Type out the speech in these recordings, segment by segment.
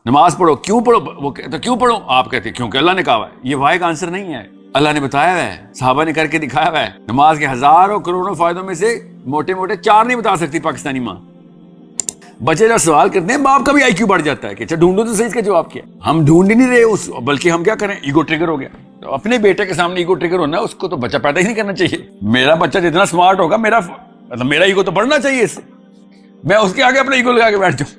نماز پڑھو. کیوں پڑھو؟ وہ تو کیوں پڑھو آپ کہتے کیونکہ اللہ نے کہا ہوا ہے. یہ وائی کا آنسر نہیں ہے, اللہ نے بتایا ہوا ہے, صحابہ نے کر کے دکھایا ہوا ہے. نماز کے ہزاروں کروڑوں فائدوں میں سے موٹے موٹے 4 نہیں بتا سکتی پاکستانی ماں. بچے جب سوال کرتے ہیں باپ کا بھی آئی کیو بڑھ جاتا ہے کہ اچھا ڈھونڈو تو صحیح اس کا جواب کیا. ہم ڈھونڈ ہی نہیں رہے اس, بلکہ ہم کیا کریں, ایگو ٹریگر ہو گیا. تو اپنے بیٹے کے سامنے ایگو ٹریگر ہونا ہے, اس کو تو بچہ پیدا ہی نہیں کرنا چاہیے. میرا بچہ جتنا سمارٹ ہوگا میرا ایگو تو بڑھنا چاہیے اس سے, میں اس کے آگے اپنا ایگو لگا کے بیٹھ جاؤں.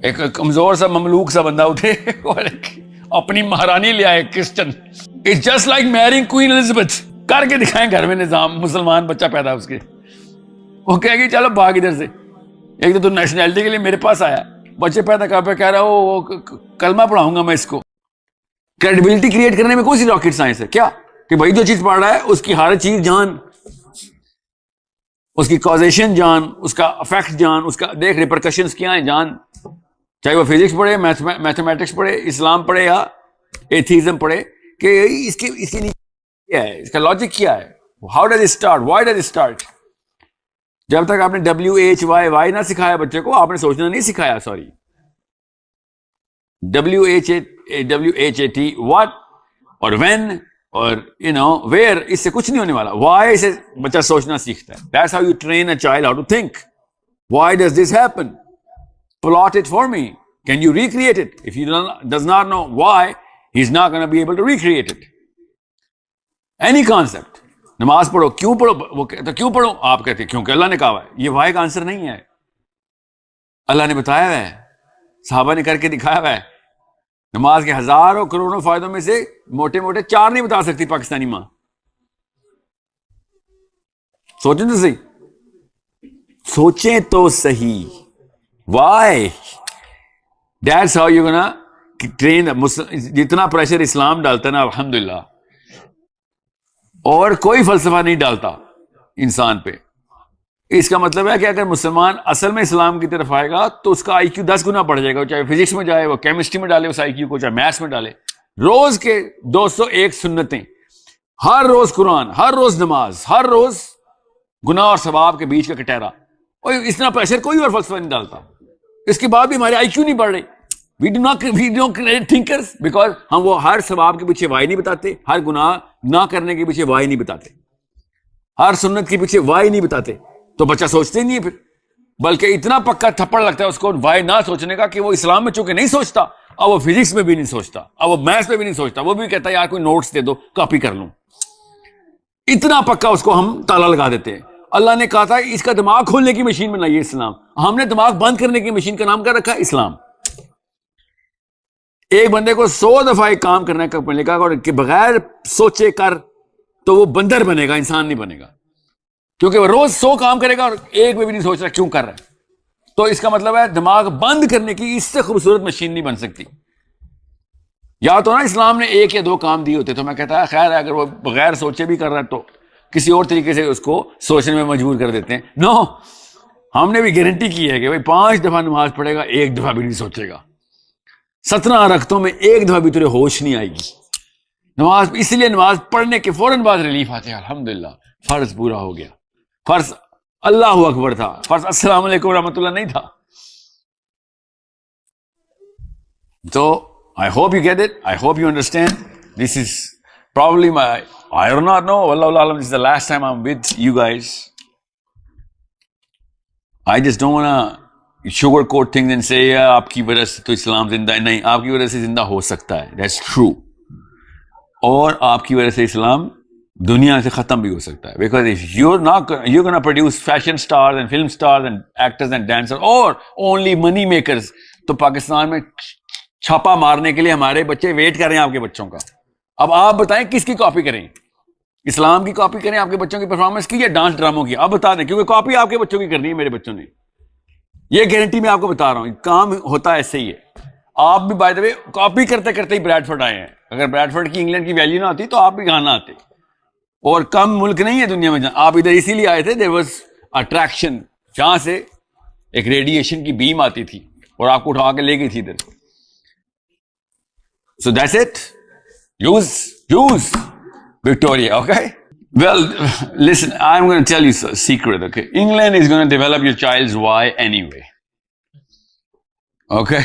ایک کمزور سا مملوک سا بندہ اٹھے اور اپنی مہارانی لے آئے Christian. It's just like marrying Queen Elizabeth. کر کے دکھائیں گھر میں نظام, مسلمان بچہ پیدا اس کے. وہ کہے گی چلو بھاگ ادھر سے. ایک تو نیشنلٹی کے لیے میرے پاس آیا, بچے پیدا کر پہ کہہ رہا وہ کلمہ پڑھاؤں گا میں اس کو. کریڈیبلٹی کریٹ کرنے میں کون سی راکٹ سائنس ہے کیا, کہ بھائی جو چیز پڑھ رہا ہے اس کی ہر چیز جان, اس کی کازیشن جان, اس کا افیکٹ جان, اس کا دیکھ ریپرکشنز کیا ہیں جان. چاہے وہ فزکس پڑھے, میتھمیٹکس پڑھے, اسلام پڑھے یا ایتھیزم پڑھے, کہ اس کی کیا ہے, اس کا لاجک کیا ہے, how does it start, why does it start. جب تک آپ نے WHY نہ سکھایا بچے کو, آپ نے سوچنا نہیں سکھایا. سوری, WHAT what اور when اور where, اس سے کچھ نہیں ہونے والا. why سے بچہ سوچنا سیکھتا ہے. That's how you train a child how to think. Why does this happen? Plot it for me. Can you recreate it? If he does not know why, he's not going to be able to recreate it. Any concept. نماز پڑھو. کیوں پڑھو؟ وہ تو کیوں پڑھو آپ کہتے کیونکہ اللہ نے کہا ہوا ہے. یہ وائی کا آنسر نہیں ہے, اللہ نے بتایا ہوا ہے, صحابہ نے کر کے دکھایا ہوا ہے. نماز کے ہزاروں کروڑوں فائدوں میں سے موٹے موٹے 4 نہیں بتا سکتی پاکستانی ماں. سوچیں تو صحیح, سوچیں تو صحیح. Why? That's how you're gonna train جتنا پریشر اسلام ڈالتا ہے نا الحمدللہ, اور کوئی فلسفہ نہیں ڈالتا انسان پہ. اس کا مطلب ہے کہ اگر مسلمان اصل میں اسلام کی طرف آئے گا تو اس کا آئی کیو 10 گنا بڑھ جائے گا. چاہے فزکس میں جائے, وہ کیمسٹری میں ڈالے اس آئی کیو کو, چاہے میتھس میں ڈالے. روز کے 201 سنتیں, ہر روز قرآن, ہر روز نماز, ہر روز گناہ اور ثواب کے بیچ کا کٹہرا. اور اتنا پریشر کوئی اور فلسفہ نہیں ڈالتا. اس کے بعد بھی ہمارے آئی کیو نہیں بڑھ رہے. We do create thinkers, because ہم وہ ہر ثواب کے پیچھے وائی نہیں بتاتے, ہر گناہ نہ کرنے کے پیچھے وائی نہیں بتاتے, ہر سنت کے پیچھے وائی نہیں بتاتے. تو بچہ سوچتے ہی نہیں ہے پھر, بلکہ اتنا پکا تھپڑ لگتا ہے اس کو وائی نہ سوچنے کا کہ وہ اسلام میں چونکہ نہیں سوچتا, اب وہ فزکس میں بھی نہیں سوچتا, اب وہ میتھس میں بھی نہیں سوچتا. وہ بھی کہتا ہے یار کوئی نوٹس دے دو کاپی کر لوں. اتنا پکا اس کو ہم تالا لگا دیتے ہیں. اللہ نے کہا تھا اس کا دماغ کھولنے کی مشین بنائیے اسلام, ہم نے دماغ بند کرنے کی مشین کا نام کیا رکھا, اسلام. ایک بندے کو 100 دفعہ ایک کام کرنے کا ملے گا کہ بغیر سوچے کر, تو وہ بندر بنے گا, انسان نہیں بنے گا. کیونکہ وہ روز 100 کام کرے گا اور ایک میں بھی نہیں سوچ رہا کیوں کر رہا ہے. تو اس کا مطلب ہے دماغ بند کرنے کی اس سے خوبصورت مشین نہیں بن سکتی. یا تو نا اسلام نے 1 یا 2 کام دیے ہوتے تو میں کہتا ہے خیر ہے, اگر وہ بغیر سوچے بھی کر رہا ہے تو کسی اور طریقے سے اس کو سوچنے میں مجبور کر دیتے ہیں. نو, ہم نے بھی گارنٹی کی ہے کہ بھائی 5 دفعہ نماز پڑھے گا, 1 دفعہ بھی نہیں سوچے گا. 17 رکعتوں میں 1 دفعہ بھی تجھے ہوش نہیں آئے گی. نماز اس لیے نماز پڑھنے کے فوراً بعد ریلیف آتے ہیں, الحمدللہ فرض پورا ہو گیا. فرض اللہ اکبر تھا, فرض السلام علیکم ورحمۃ اللہ نہیں تھا. تو I hope you get it. I hope you understand. This is probably I do not know. Wallahu alam, this is the last time I'm with you guys. I just don't want to sugarcoat things and say, yeah, آپ کی وجہ سے تو اسلام زندہ ہے. نہیں, آپ کی وجہ سے زندہ ہو سکتا ہے. That's true. اور آپ کی وجہ سے اسلام دنیا سے ختم بھی ہو سکتا ہے. Because if you're going to produce fashion stars and film stars and actors and dancers or only money makers, تو پاکستان میں چھاپا مارنے کے لیے ہمارے بچے ویٹ کر رہے ہیں آپ کے بچوں کا. اب آپ بتائیں کس کی کاپی کریں, اسلام کی کاپی کریں آپ کے بچوں کی پرفارمنس کی, یا ڈانس ڈراموں کی؟ اب بتا دیں, کیونکہ کاپی آپ کے بچوں کی کرنی ہے میرے بچوں نے. یہ گارنٹی میں آپ کو بتا رہا ہوں, کام ہوتا ہے ایسے ہی ہے. آپ بھی بائی دا وے کاپی کرتے کرتے ہی بریڈفورڈ آئے ہیں. اگر بریڈفورڈ کی انگلینڈ کی ویلیو نہ ہوتی تو آپ بھی کہاں نہ آتے. اور کم ملک نہیں ہے دنیا میں آپ ادھر اسی لیے آئے تھے. دیر واز اٹریکشن, جہاں سے ایک ریڈیشن کی بیم آتی تھی اور آپ کو اٹھا کے لے گئی تھی ادھر. So that's it. Use Victoria, okay? Well, listen, I'm going to tell you a secret, okay? England is going to develop your child's why anyway. Okay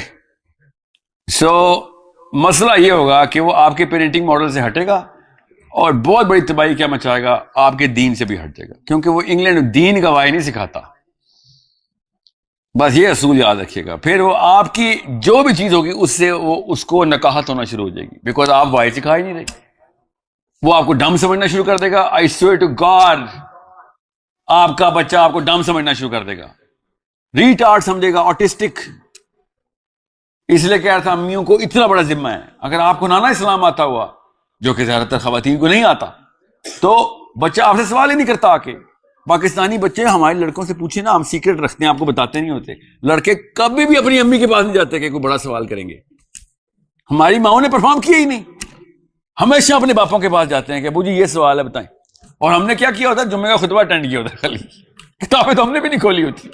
so مسئلہ یہ ہوگا کہ وہ آپ کے پیرنٹنگ ماڈل سے ہٹے گا اور بہت بڑی تباہی کیا مچائے گا، آپ کے دین سے بھی ہٹ جائے گا، کیونکہ وہ انگلینڈ دین گواہی نہیں سکھاتا. بس یہ اصول یاد رکھیے گا. پھر وہ آپ کی جو بھی چیز ہوگی اس سے وہ اس کو نکاحت ہونا شروع ہو جائے گی، بیکاز آپ وائی سکھا ہی نہیں رہے. وہ آپ کو ڈم سمجھنا شروع کر دے گا. آئی سویئر ٹو گاڈ آپ کا بچہ آپ کو ڈم سمجھنا شروع کر دے گا، ریٹارڈ سمجھے گا، آٹسٹک. اس لیے کہہ رہا تھا امیوں کو اتنا بڑا ذمہ ہے. اگر آپ کو نانا اسلام آتا ہوا، جو کہ زیادہ تر خواتین کو نہیں آتا، تو بچہ آپ سے سوال ہی نہیں کرتا. آ کے پاکستانی بچے ہمارے لڑکوں سے پوچھیں نا، ہم سیکرٹ رکھتے ہیں، آپ کو بتاتے نہیں ہوتے. لڑکے کبھی بھی اپنی امی کے پاس نہیں جاتے کہ کوئی بڑا سوال کریں گے. ہماری ماؤں نے پرفارم کیا ہی نہیں، ہمیشہ اپنے باپوں کے پاس جاتے ہیں کہ ابو جی یہ سوال ہے بتائیں. اور ہم نے کیا کیا ہوتا ہے، جمعے کا خطبہ اٹینڈ کیا ہوتا ہے، خالی کتابیں تو ہم نے بھی نہیں کھولی ہوتی.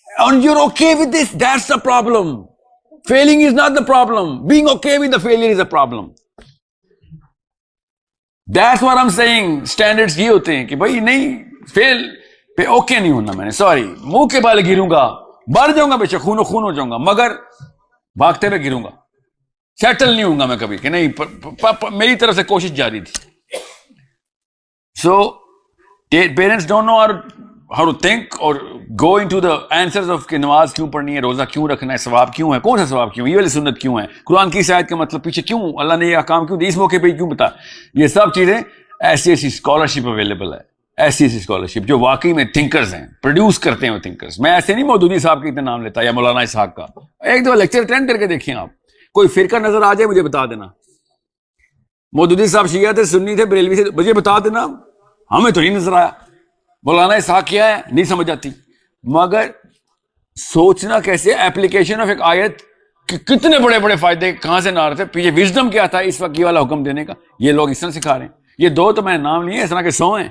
And you're okay with this, that's the problem. Failing is not the problem. Being okay with the failure is a problem. That's what I'm saying. Standards یہ ہوتے ہیں کہ بھائی نہیں، فیل پہ اوکے نہیں ہونا. میں نے سوری منہ کے بال گروں گا، بڑھ جاؤں گا، بے شک خون و خون ہو جاؤں گا، مگر بھاگتے ہوئے گروں گا. سیٹل نہیں ہوں گا میں کبھی کہ نہیں، میری طرف سے کوشش جاری تھی. So parents don't know how to think or go into the answers of کہ نماز کیوں پڑھنی ہے، روزہ کیوں رکھنا ہے، ثواب کیوں ہے، کون سا ثواب کیوں، یہ والی سنت کیوں ہے، قرآن کی آیت کا مطلب پیچھے کیوں اللہ نے یہ احکام کیوں دی، اس موقع پہ کیوں بتا. یہ سب چیزیں ایسی اسکالرشپ اویلیبل ہے، ایسی اسکالرشپ جو واقعی میں تھنکرز ہیں، پروڈیوس کرتے ہیں وہ تھنکرز. میں ایسے نہیں مودودی صاحب کے اتنے نام لیتا یا مولانا اسحاق کا. ایک دو لیکچر اٹینڈ کر کے دیکھیں آپ، کوئی فرقہ نظر آ جائے مجھے بتا دینا. مودودی صاحب شیعہ تھے، سنی تھے، بریلوی تھے، مجھے بتا دینا. ہمیں تو نہیں نظر آیا. مولانا اسحاق کیا ہے نہیں سمجھ آتی. مگر سوچنا کیسے، ایپلیکیشن آف ایک آیت کہ کتنے بڑے بڑے فائدے کہاں سے نہ رہے تھے، پیچھے وزڈم کیا تھا اس وقت یہ والا حکم دینے کا. یہ لوگ اس طرح سکھا رہے ہیں. یہ دو تو میں نے نام لیے، اس طرح کے 100 ہیں.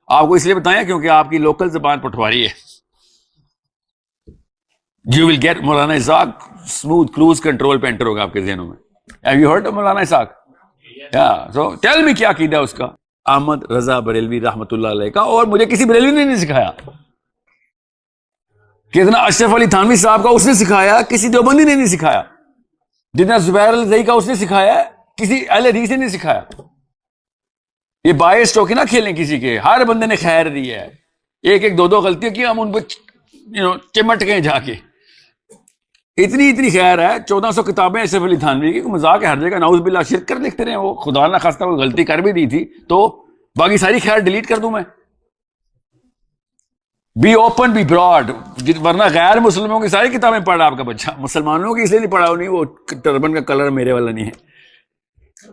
آپ کو اس لیے بتایا کیونکہ آپ کی لوکل زبان پٹواری ہے. You will get Maulana Ishaq smooth cruise control پہ انٹر ہوگا آپ کے ذہنوں میں. Have you heard of Maulana Ishaq? Yeah. So tell me کیا عقیدہ اس کا. احمد رضا بریلوی رحمۃ اللہ علیہ کا. اور مجھے کسی بریلوی نے نہیں سکھایا. کتنا اشرف علی تھانوی صاحب کا اس نے سکھایا، کسی دیوبندی نے نہیں سکھایا. جتنا زبیر الزئی کا اس نے سکھایا، کسی اہل حدیث نے نہیں سکھایا. یہ باعث ٹوکے نہ کھیلیں کسی کے. ہر بندے نے خیر دی ہے. ایک ایک دو غلطیاں کی، ہم ان پہ چمٹ گئے جا کے. اتنی خیر ہے. 1400 کتابیں اشرف علی تھانوی کی، مذاق ہے ہر جگہ. نعوذ باللہ شرک کر لکھتے رہے. وہ خدا نہ خواستہ کوئی غلطی کر بھی دی تھی تو باقی ساری خیر ڈیلیٹ کر دوں میں. Be open be broad. ورنہ غیر مسلموں کی ساری کتابیں پڑھ رہا آپ کا بچہ، مسلمانوں کی اس لیے نہیں پڑھا. وہ نہیں، وہ ٹربن کا کلر میرے والا نہیں ہے.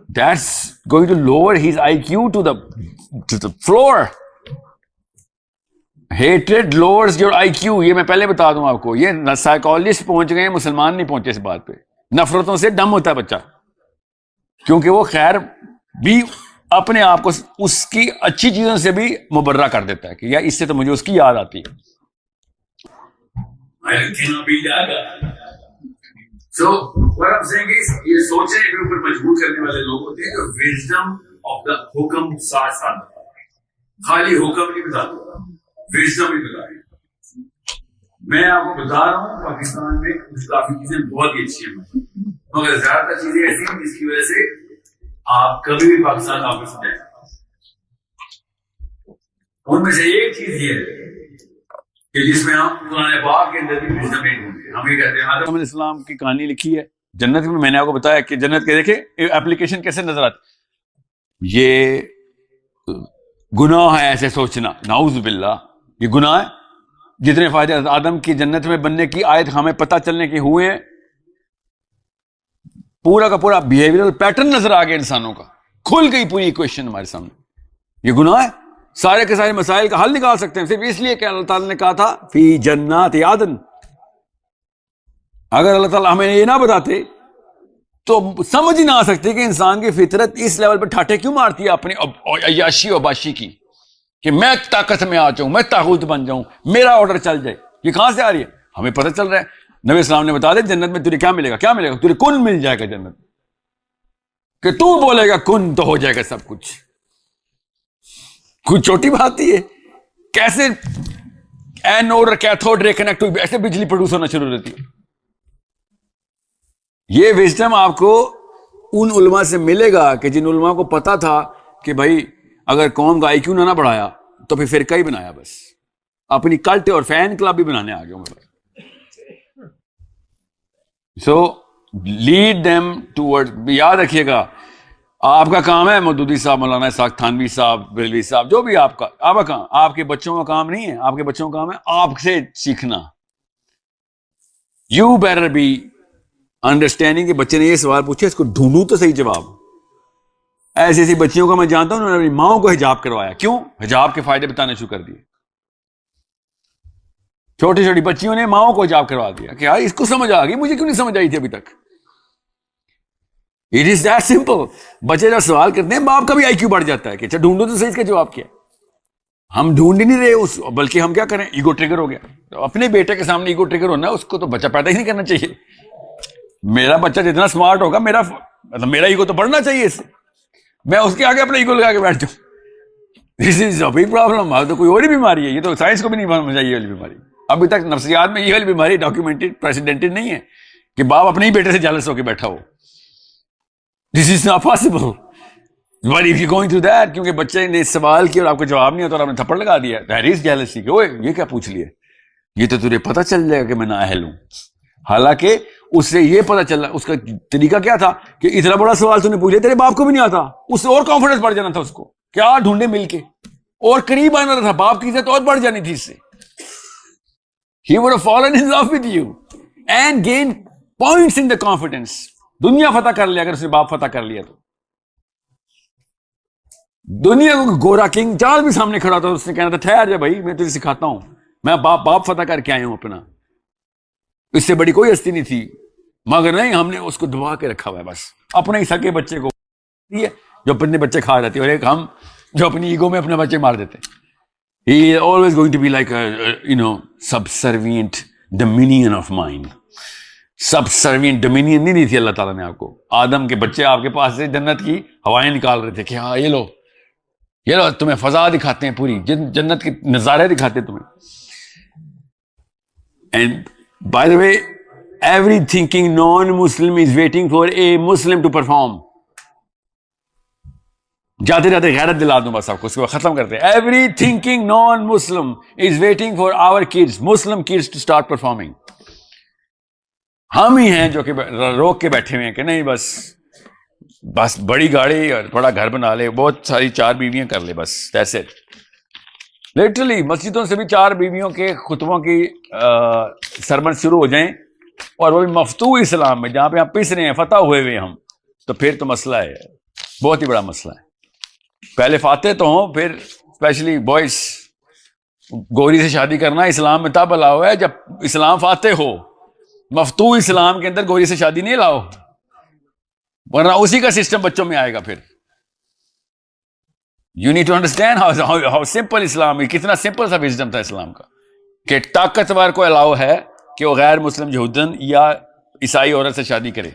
That's going to lower his IQ to the floor. Hatred lowers your IQ. یہ میں پہلے بتا دوں آپ کو. یہ سائیکالوجسٹ پہنچ گئے ہیں، مسلمان نہیں پہنچے اس بات پہ. نفرتوں سے ڈم ہوتا ہے بچہ، کیونکہ وہ خیر بھی اپنے آپ کو اس کی اچھی چیزوں سے بھی مبرہ کر دیتا ہے کہ یار اس سے تو مجھے اس کی یاد آتی ہے. So what I'm saying is یہ سوچنے کے اوپر مجبور کرنے والے لوگ ہوتے ہیں جو وزڈم آف دا حکم ساتھ ساتھ خالی حکم نہیں بتاتا، وزڈم بھی بتا رہے ہیں. میں آپ کو بتا رہا ہوں پاکستان میں کچھ کافی چیزیں بہت ہی اچھی ہیں، مگر زیادہ تر چیزیں ایسی ہیں جس کی وجہ سے آپ کبھی بھی پاکستان واپس نہیں آئے. ان میں سے ایک چیز یہ ہے کہ جس میں ہم قرآن پاک کے اندر بھی وزڈم نہیں ڈھونڈتے. ہم یہ کہتے ہیں آدم علیہ السلام کی کہانی لکھی ہے جنت میں. میں نے آپ کو بتایا کہ جنت کے دیکھیں ایپلیکیشن کیسے نظر آتی. یہ گناہ ہے ایسے سوچنا، نعوذ باللہ یہ گناہ ہے. جتنے فائدے آدم کی جنت میں بننے کی آیت ہمیں پتہ چلنے کے ہوئے ہیں، پورا کا پورا بیہیویئرل پیٹرن نظر آ گیا انسانوں کا. کھل گئی پوری ایکویشن ہمارے سامنے. یہ گناہ ہے. سارے کے سارے مسائل کا حل نکال سکتے ہیں صرف اس لیے کہ اللہ تعالیٰ نے کہا تھا فی جنات عدن. اگر اللہ تعالیٰ ہمیں یہ نہ بتاتے تو سمجھ ہی نہ آ سکتے کہ انسان کی فطرت اس لیول پہ ٹھاٹے کیوں مارتی ہے اپنی عیاشی و باشی کی، کہ میں طاقت میں آ جاؤں، میں طاغوت بن جاؤں، میرا آرڈر چل جائے. یہ کہاں سے آ رہی ہے؟ ہمیں پتہ چل رہا ہے. نبی اسلام نے بتا دیا جنت میں تجھے کیا ملے گا. کیا ملے گا؟ تجھے کن مل جائے گا جنت، کہ تو بولے گا کن تو ہو جائے گا سب کچھ. کوئی چھوٹی بات ہی ہے. کیسے اینوڈ اور کیتھوڈ رے کنیکٹ ہوئی ایسے بجلی پروڈیوس ہونا شروع ہوتی ہے. یہ وزڈم آپ کو ان علماء سے ملے گا کہ جن علماء کو پتا تھا کہ بھائی اگر قوم کا آئی کیو نہ بڑھایا تو پھر فرقہ ہی بنایا, بس اپنی کلٹ اور فین کلب بھی بنانے آ گئے. سو لیڈ دیم ٹوورڈ. یاد رکھیے گا آپ کا کام ہے مودودی صاحب, مولانا اسحاق تھانوی صاحب, بریلوی صاحب, جو بھی آپ کا کام, آپ کے بچوں کا کام نہیں ہے. آپ کے بچوں کا کام ہے آپ سے سیکھنا. یو بیٹر بی انڈرسٹینڈنگ کہ بچے نے یہ سوال پوچھا, اس کو ڈھونڈوں تو صحیح جواب. ایسی ایسی بچیوں کو میں جانتا ہوں انہوں نے اپنی ماؤں کو حجاب کروایا. کیوں؟ حجاب کے فائدے بتانے شروع کر دیے. چھوٹی چھوٹی بچیوں نے ماؤں کو حجاب کروا دیا کہ اس کو سمجھ آ گئی, مجھے کیوں نہیں سمجھ آئی تھی ابھی تک. It is that simple. بچے جب سوال کرتے ہیں باپ کا بھی آئی کیو بڑھ جاتا ہے کہ اچھا ڈھونڈو تو صحیح اس کا جواب کیا. ہم ڈھونڈ ہی نہیں رہے اس, بلکہ ہم کیا کریں, ایگو ٹریگر ہو گیا. اپنے بیٹے کے سامنے ایگو ٹریگر ہونا ہے, اس کو تو بچہ پیدا ہی نہیں کرنا چاہیے. میرا بچہ جتنا اسمارٹ ہوگا میرا ایگو تو بڑھنا چاہیے اس سے. میں اس کے آگے اپنا ایگو لگا کے بیٹھ جاؤں, دس از اے بگ پرابلم. تو کوئی اور ہی بیماری ہے, یہ تو سائنس کو بھی نہیں معلوم ہے یہ والی بیماری. ابھی تک نفسیات میں یہ والی بیماری ڈاکیومنٹڈ پریسیڈنٹڈ نہیں ہے کہ باپ اپنے ہی بیٹے سے جالس ہو کے بیٹھا ہو. This is not possible. But if you're going through that, کیونکہ بچے نے سوال کیا اور آپ کو جواب نہیں ہوتا اور آپ نے تھپڑ لگا دیا, there is jealousy کہ اوے یہ کیا پوچھ لیا, یہ تو تجھے پتہ چل جائے گا کہ میں نااہل ہوں. حالانکہ اس سے یہ پتہ چلا, اس کا طریقہ کیا تھا کہ اتنا بڑا سوال تو نے پوچھ لیا, تیرے باپ کو بھی نہیں آتا. اس سے اور کانفیڈنس بڑھ جانا تھا اس کو, کیا ڈھونڈے مل کے اور قریب آنا تھا, باپ کی عزت اور بڑھ جانی تھی اس سے. He would have fallen in love with you and gained points in the confidence. دنیا فتح کر لیا اگر اس نے باپ فتح کر لیا تو. دنیا کو گورا کنگ چارلز بھی سامنے کھڑا تھا, اس نے کہنا تھا ٹھہر جا بھائی, میں تجھے سکھاتا ہوں, میں باپ فتح کر کے آیا ہوں اپنا. اس سے بڑی کوئی ہستی نہیں تھی, مگر نہیں, ہم نے اس کو دبا کے رکھا ہوا ہے بس. اپنے ہی سکے بچے کو جو اپنے بچے کھا جاتے, اور ایک ہم جو اپنی ایگو میں اپنے بچے مار دیتے. He is always going to be like a subservient dominion of mind. Subservient dominion نہیں دی تھی اللہ تعالیٰ نے آپ کو. آدم کے بچے آپ کے پاس سے جنت کی ہوائیں نکال رہے تھے کہ ہاں یہ لو تمہیں فضا دکھاتے ہیں, پوری جنت کے نظارے دکھاتے ہیں تمہیں. And by the way, every thinking non-Muslim is waiting for a Muslim to perform. جاتے جاتے غیرت دلا دوں بس آپ کو, اس کو ختم کرتے ہیں. Every thinking non-Muslim is waiting for our kids, Muslim kids to start performing. ہم ہی ہیں جو کہ روک کے بیٹھے ہوئے ہیں کہ نہیں بس بڑی گاڑی اور بڑا گھر بنا لے, بہت ساری 4 بیویاں کر لے, بس that's it. لٹرلی مسجدوں سے بھی 4 بیویوں کے خطبوں کی سرمن شروع ہو جائیں, اور وہ بھی مفتوح اسلام میں جہاں پہ ہم پس رہے ہیں, فتح ہوئے ہوئے ہم, تو پھر تو مسئلہ ہے, بہت ہی بڑا مسئلہ ہے. پہلے فاتح تو ہوں, پھر اسپیشلی بوائز, گوری سے شادی کرنا اسلام میں تب الاؤ ہے جب اسلام فاتح ہو. مفتوح اسلام کے اندر گوری سے شادی نہیں لاؤ, ورنہ اسی کا سسٹم بچوں میں آئے گا. پھر you need to understand how simple Islam ہے. کتنا سمپل سا وزڈم تھا اسلام کا کہ طاقتور کو الاؤ ہے کہ وہ غیر مسلم یہودن یا عیسائی عورت سے شادی کرے.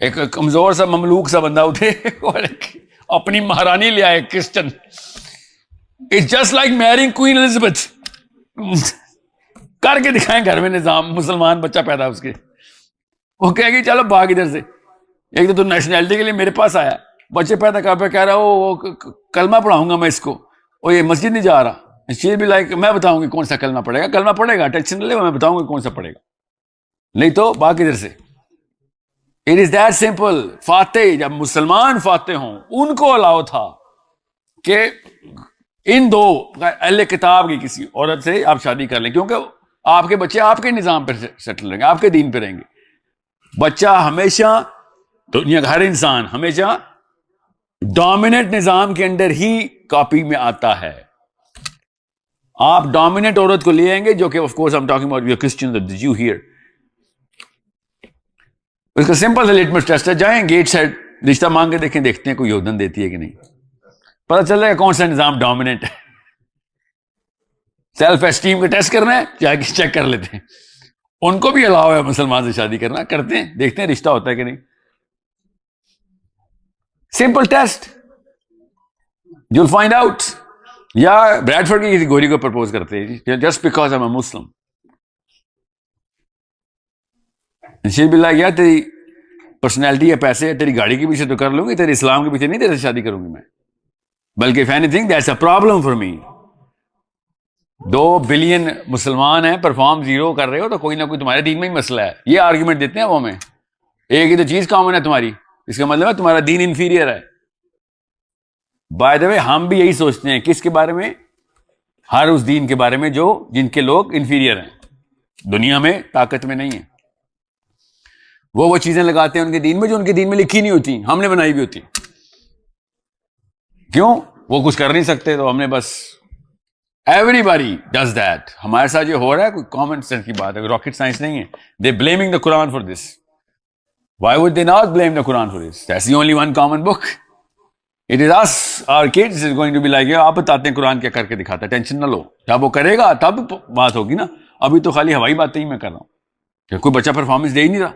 ایک کمزور سا مملوک سا بندہ اٹھے اور اپنی مہارانی لے آئے Christian. It's just like marrying Queen Elizabeth. کر کے دکھائیں گھر میں نظام, مسلمان بچہ پیدا اس کے, وہ کہے گی چلو بھاگ ادھر سے. ایک تو نیشنلٹی کے لیے میرے پاس آیا, بچے پیدا کر پہ کہہ رہا وہ کلمہ پڑھاؤں گا میں اس کو, اور یہ مسجد نہیں جا رہا. شیئر بھی لائک میں بتاؤں گی کون سا کلمہ پڑھے گا, کلمہ پڑھے گا, ٹینشن لے, میں بتاؤں گا کون سا پڑھے گا, نہیں تو بھاگ ادھر سے. It is that simple. فاتح جب مسلمان فاتح ہوں ان کو الاؤ تھا کہ ان 2 اہل کتاب کی کسی عورت سے آپ شادی کر لیں, کیونکہ آپ کے بچے آپ کے نظام پہ سیٹل رہیں گے, آپ کے دین پہ رہیں گے. بچہ ہمیشہ, دنیا کا ہر انسان ہمیشہ ڈومیننٹ نظام کے اندر ہی کاپی میں آتا ہے. آپ ڈومیننٹ عورت کو لے آئیں گے جو کہ of course I'm talking about your Christian, the Jew here. اس کا سمپل لٹمس ٹیسٹ ہے, جائیں گیٹ سائڈ رشتہ مانگ کے دیکھتے ہیں کوئی یہودن دیتی ہے کہ نہیں, پتہ چل رہا ہے کون سا نظام ڈومیننٹ ہے. سیلف اسٹیم کا ٹیسٹ کرنا ہے, جا کے چیک کر لیتے ہیں. ان کو بھی الاؤ ہے مسلمان سے شادی کرنا, کرتے ہیں, دیکھتے ہیں رشتہ ہوتا ہے کہ نہیں. Simple test, you'll find out. یا بریڈفورڈ کی کسی گوری کو پرپوز کرتے ہیں just because I am a Muslim. Shell بلّہ کیا تیری پرسنالٹی یا پیسے تیری گاڑی کے پیچھے تو کر لوں گی, تیرے اسلام کے پیچھے نہیں تیرے سے شادی کروں گی میں, بلکہ if anything that's a problem for me. 2 billion مسلمان ہیں, پرفارم 0 کر رہے ہو تو کوئی نہ کوئی تمہارے دین میں ہی مسئلہ ہے. یہ آرگیومنٹ دیتے ہیں وہ ہمیں, ایک ہی تو چیز کامن ہے تمہاری, اس کا مطلب ہے تمہارا دین انفیریئر ہے. بائی دا وے ہم بھی یہی سوچتے ہیں کس کے بارے میں, ہر اس دین کے بارے میں جو جن کے لوگ انفیریئر ہیں, دنیا میں طاقت میں نہیں ہیں. وہ چیزیں لگاتے ہیں ان کے دین میں جو ان کے دین میں لکھی نہیں ہوتی, ہم نے بنائی بھی ہوتی. کیوں؟ وہ کچھ کر نہیں سکتے تو ہم نے بس ایوری ڈز دیٹ. ہمارے ساتھ جو ہو رہا ہے کوئی کامن سینس کی بات ہے, راکٹ سائنس نہیں ہے. They blaming the Quran for this. Why would they not blame the Quran for this? That's the only one common book. It is as our kids is going to be like, آپ بتاتے ہیں قرآن کیا کر کے دکھاتا ہے, tension نہ لو, جب وہ کرے گا تب بات ہوگی نا. ابھی تو خالی ہوائی باتیں ہی میں کر رہا ہوں کہ کوئی بچہ پرفارمنس دے ہی نہیں رہا.